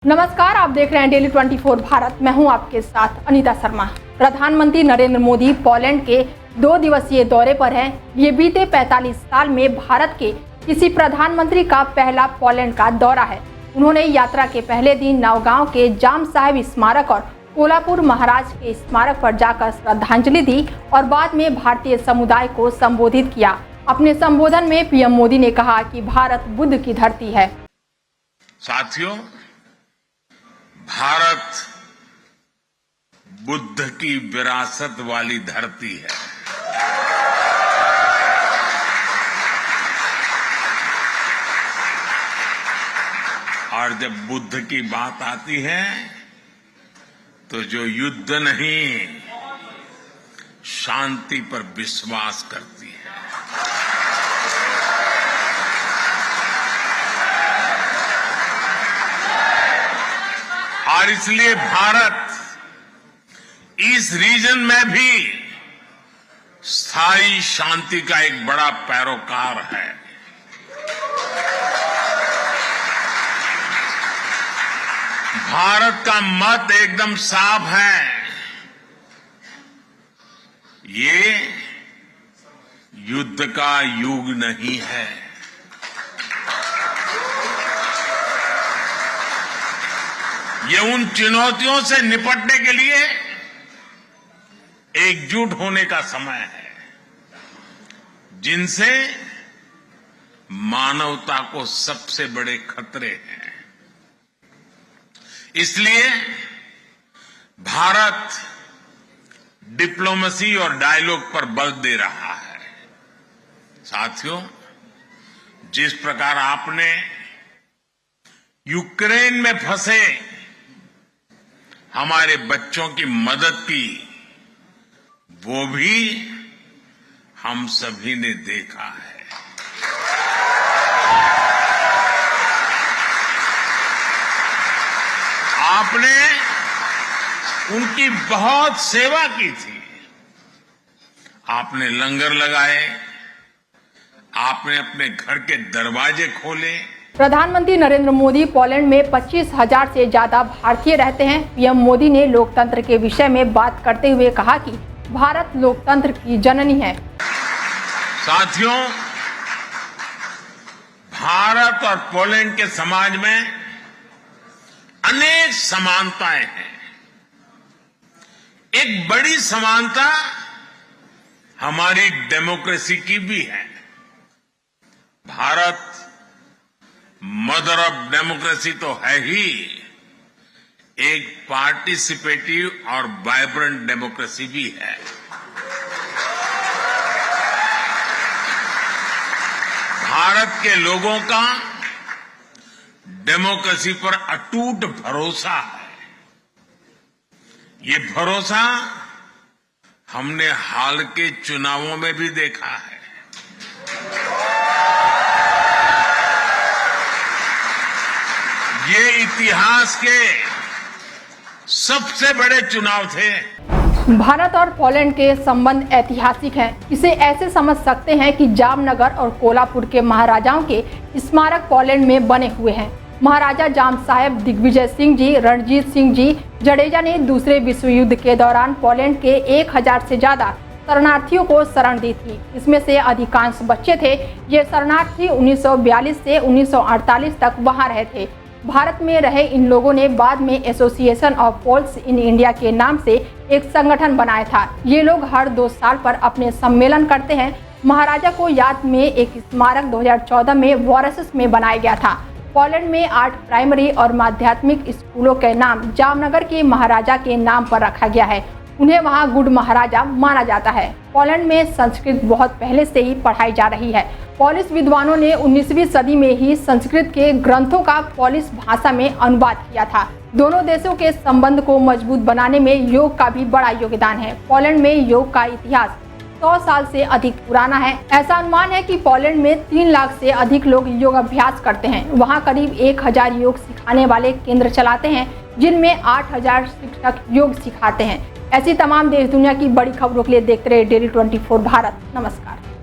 नमस्कार, आप देख रहे हैं डेली 24 भारत। मैं हूं आपके साथ अनीता शर्मा। प्रधानमंत्री नरेंद्र मोदी पोलैंड के 2 दिवसीय दौरे पर हैं। ये बीते 45 साल में भारत के किसी प्रधानमंत्री का पहला पोलैंड का दौरा है। उन्होंने यात्रा के पहले दिन नवगांव के जाम साहेब स्मारक और कोल्हापुर महाराज के स्मारक पर जाकर श्रद्धांजलि दी और बाद में भारतीय समुदाय को संबोधित किया। अपने संबोधन में पीएम मोदी ने कहा कि भारत बुद्ध की धरती है। साथियों, भारत बुद्ध की विरासत वाली धरती है। और जब बुद्ध की बात आती है तो जो युद्ध नहीं, शांति पर विश्वास करती है। और इसलिए भारत इस रीजन में भी स्थायी शांति का एक बड़ा पैरोकार है। भारत का मत एकदम साफ है। ये युद्ध का युग नहीं है। ये उन चुनौतियों से निपटने के लिए एकजुट होने का समय है, जिनसे मानवता को सबसे बड़े खतरे हैं। इसलिए भारत डिप्लोमेसी और डायलॉग पर बल दे रहा है। साथियों, जिस प्रकार आपने यूक्रेन में फंसे हमारे बच्चों की मदद की, वो भी हम सभी ने देखा है। आपने उनकी बहुत सेवा की थी। आपने लंगर लगाए, आपने अपने घर के दरवाजे खोले। प्रधानमंत्री नरेंद्र मोदी पोलैंड में 25,000 से ज्यादा भारतीय रहते हैं। पीएम मोदी ने लोकतंत्र के विषय में बात करते हुए कहा कि भारत लोकतंत्र की जननी है। साथियों, भारत और पोलैंड के समाज में अनेक समानताएं हैं। एक बड़ी समानता हमारी डेमोक्रेसी की भी है। भारत मदर ऑफ डेमोक्रेसी तो है ही, एक पार्टिसिपेटिव और वाइब्रेंट डेमोक्रेसी भी है। भारत के लोगों का डेमोक्रेसी पर अटूट भरोसा है। ये भरोसा हमने हाल के चुनावों में भी देखा है। ये इतिहास के सबसे बड़े चुनाव थे। भारत और पोलैंड के संबंध ऐतिहासिक हैं। इसे ऐसे समझ सकते हैं कि जामनगर और कोल्हापुर के महाराजाओं के स्मारक पोलैंड में बने हुए हैं। महाराजा जाम साहेब दिग्विजय सिंह जी, रणजीत सिंह जी जडेजा ने दूसरे विश्व युद्ध के दौरान पोलैंड के 1000 से ज्यादा शरणार्थियों को शरण दी थी। इसमें से अधिकांश बच्चे थे। ये शरणार्थी 1942 से 1948 तक वहां रहे थे। भारत में रहे इन लोगों ने बाद में association of polls in India के नाम से एक संगठन बनाया था। ये लोग हर 2 साल पर अपने सम्मेलन करते हैं। महाराजा को याद में एक स्मारक 2014 में वॉरसेस में बनाया गया था। पोलैंड में 8 प्राइमरी और माध्यमिक स्कूलों के नाम जामनगर के महाराजा के नाम पर रखा गया है। उन्हें वहां गुड महाराजा माना जाता है। पोलैंड में संस्कृत बहुत पहले से ही पढ़ाई जा रही है। पोलिश विद्वानों ने 19वीं सदी में ही संस्कृत के ग्रंथों का पोलिश भाषा में अनुवाद किया था। दोनों देशों के संबंध को मजबूत बनाने में योग का भी बड़ा योगदान है। पोलैंड में योग का इतिहास 100 साल से अधिक पुराना है। ऐसा अनुमान है कि पोलैंड में 3 लाख से अधिक लोग योग अभ्यास करते हैं। वहाँ करीब 1000 योग सिखाने वाले केंद्र चलाते हैं, जिनमें 8000 शिक्षक योग सिखाते हैं। ऐसी तमाम देश दुनिया की बड़ी खबरों के लिए देखते रहिए डेली 24 भारत। नमस्कार।